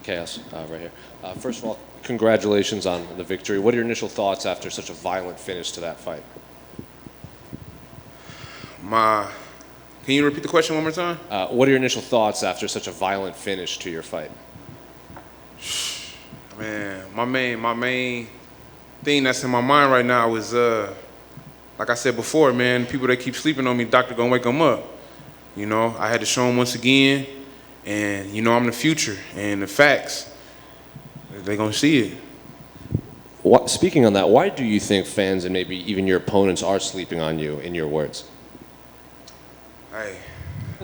Chaos, right here. First of all, congratulations on the victory. What are your initial thoughts after such a violent finish to that fight? Can you repeat the question one more time? What are your initial thoughts after such a violent finish to your fight? Man, my main thing that's in my mind right now is, like I said before, man, people that keep sleeping on me, doctor gonna wake them up. You know, I had to show them once again, and you know, I'm the future, and the facts, they gonna see it. Speaking on that, why do you think fans and maybe even your opponents are sleeping on you, in your words? Hey,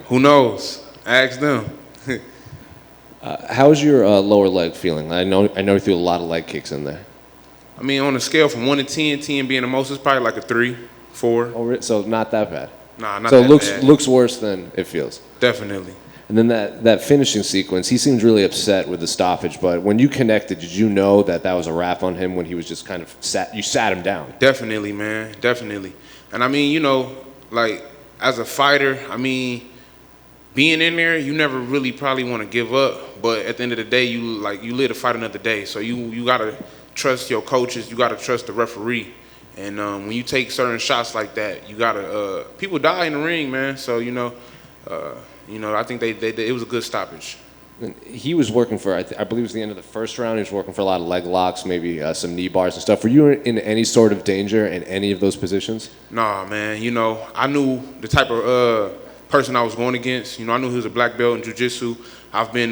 who knows? Ask them. How's your lower leg feeling? I know you threw a lot of leg kicks in there. I mean, on a scale from 1 to 10, 10 being the most, it's probably like a 3, 4. Oh, so not that bad. Nah, not so that it bad. looks worse than it feels. Definitely. And then that finishing sequence, he seems really upset with the stoppage. But when you connected, did you know that was a wrap on him when he was just kind of sat him down? Definitely, man. Definitely. And I mean, you know, like as a fighter, I mean, being in there, you never really probably want to give up. But at the end of the day, you live to fight another day. So you gotta trust your coaches. You gotta trust the referee. And when you take certain shots like that, you gotta. People die in the ring, man. So you know, I think it was a good stoppage. He was working for, I believe it was the end of the first round. He was working for a lot of leg locks, maybe some knee bars and stuff. Were you in any sort of danger in any of those positions? Nah, man. You know, I knew the type of person I was going against. You know, I knew he was a black belt in jiu-jitsu. I've been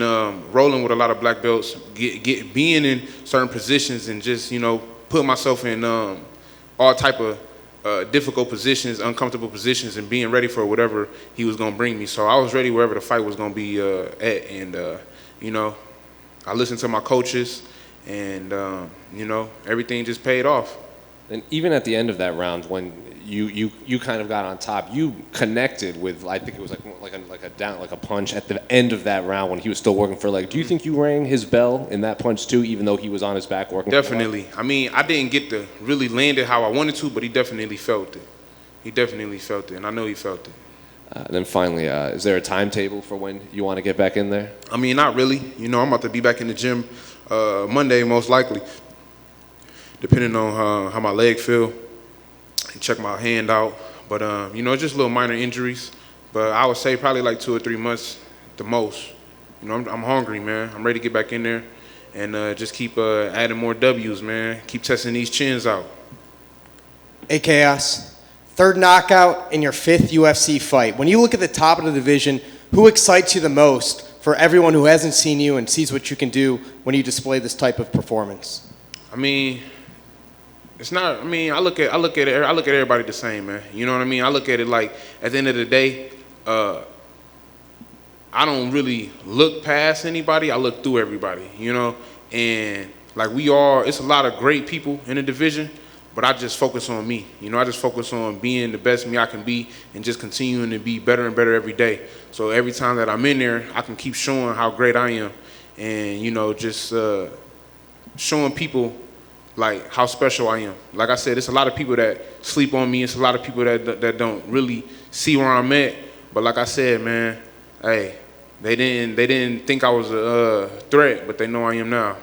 rolling with a lot of black belts, being in certain positions and just, you know, putting myself in all type of difficult positions, uncomfortable positions, and being ready for whatever he was going to bring me. So I was ready wherever the fight was going to be at. And, you know, I listened to my coaches, and, you know, everything just paid off. And even at the end of that round, when you kind of got on top, you connected with, I think it was like a punch at the end of that round when he was still working for a leg. Do you think you rang his bell in that punch too, even though he was on his back working? Definitely. I mean, I didn't get to really land it how I wanted to, but he definitely felt it. He definitely felt it, and I know he felt it. Then finally, is there a timetable for when you want to get back in there? I mean, not really. You know, I'm about to be back in the gym Monday, most likely, depending on how my leg feel. Check my hand out. But, you know, just little minor injuries. But I would say probably like 2 or 3 months the most. You know, I'm hungry, man. I'm ready to get back in there and just keep adding more W's, man. Keep testing these chins out. Hey, Chaos. Third knockout in your 5th UFC fight. When you look at the top of the division, who excites you the most for everyone who hasn't seen you and sees what you can do when you display this type of performance? I mean, it's not. I mean, I look at everybody the same, man. You know what I mean? I look at it like at the end of the day, I don't really look past anybody. I look through everybody. You know, and like it's a lot of great people in the division, but I just focus on me. You know, I just focus on being the best me I can be and just continuing to be better and better every day. So every time that I'm in there, I can keep showing how great I am, and you know, just showing people like how special I am. Like I said, it's a lot of people that sleep on me. It's a lot of people that don't really see where I'm at. But like I said, man, hey, they didn't think I was a threat, but they know I am now.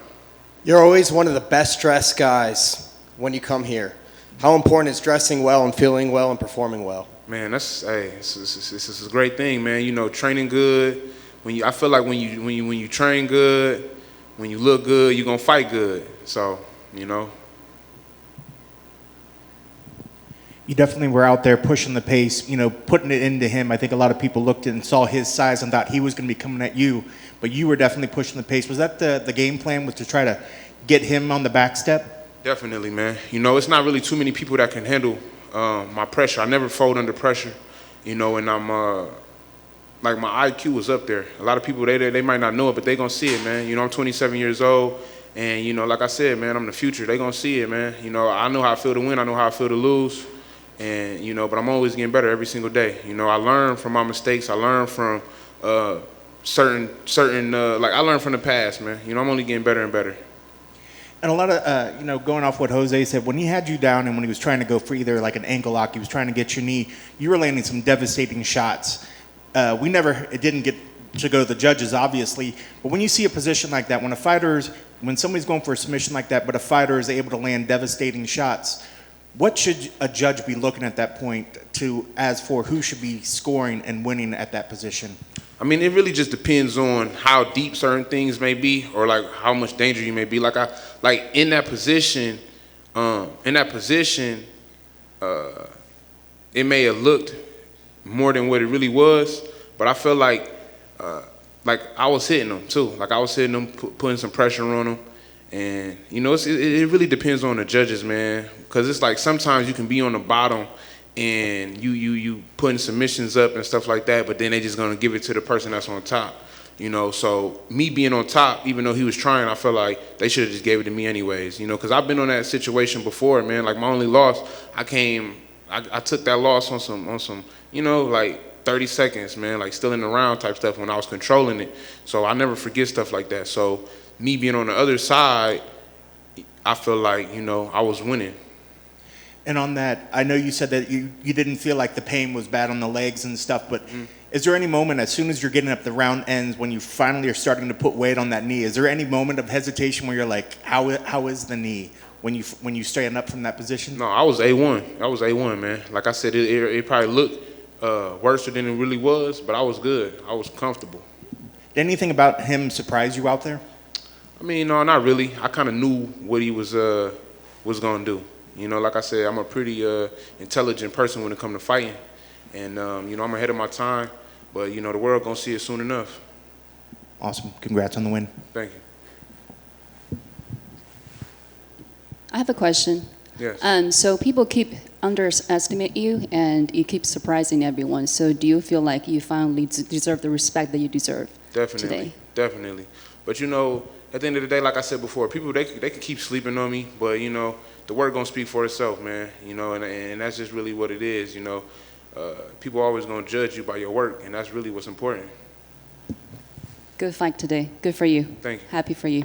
You're always one of the best dressed guys when you come here. How important is dressing well and feeling well and performing well? Man, it's a great thing, man. You know, training good. I feel like when you train good, when you look good, you're gonna fight good. So. You know, you definitely were out there pushing the pace, you know, putting it into him. I think a lot of people looked and saw his size and thought he was going to be coming at you, but you were definitely pushing the pace. Was that the game plan, was to try to get him on the back step? Definitely, man. You know, it's not really too many people that can handle my pressure. I never fold under pressure, you know, and I'm like my IQ was up there. A lot of people, they might not know it, but they going to see it, man. You know, I'm 27 years old. And, you know, like I said, man, I'm the future. They going to see it, man. You know, I know how I feel to win. I know how I feel to lose. And, you know, but I'm always getting better every single day. You know, I learn from my mistakes. I learn from certain like I learned from the past, man. You know, I'm only getting better and better. And a lot of, you know, going off what Jose said, when he had you down and when he was trying to go for either like an ankle lock, he was trying to get your knee, you were landing some devastating shots. It didn't get should go to the judges, obviously. But when you see a position like that, when somebody's going for a submission like that, but a fighter is able to land devastating shots, what should a judge be looking at that point as for who should be scoring and winning at that position? I mean, it really just depends on how deep certain things may be, or like how much danger you may be. Like in that position, it may have looked more than what it really was, but I felt like I was hitting them too. Like I was hitting them, putting some pressure on them. And, you know, it really depends on the judges, man. Because it's like sometimes you can be on the bottom and you putting submissions up and stuff like that, but then they just going to give it to the person that's on top. You know, so me being on top, even though he was trying, I felt like they should have just gave it to me anyways. You know, because I've been on that situation before, man. Like my only loss, I took that loss on some, you know, like 30 seconds, man, like still in the round type stuff when I was controlling it. So I never forget stuff like that. So me being on the other side, I feel like, you know, I was winning. And on that, I know you said that you didn't feel like the pain was bad on the legs and stuff, but is there any moment, as soon as you're getting up the round ends, when you finally are starting to put weight on that knee, is there any moment of hesitation where you're like, how is the knee when you stand up from that position? No, I was A1. I was A1, man. Like I said, it probably looked worse than it really was, but I was good. I was comfortable. Did anything about him surprise you out there? I mean, no, not really. I kind of knew what he was gonna do. You know, like I said, I'm a pretty intelligent person when it comes to fighting, and you know, I'm ahead of my time. But you know, the world gonna see it soon enough. Awesome. Congrats on the win. Thank you. I have a question. Yes. So people keep underestimate you, and you keep surprising everyone. So do you feel like you finally deserve the respect that you deserve today? Definitely. But you know, at the end of the day, like I said before, people they can keep sleeping on me, but you know, the word gonna speak for itself, man. You know, and that's just really what it is. You know, people are always gonna judge you by your work, and that's really what's important. Good fight today. Good for you. Thank you. Happy for you.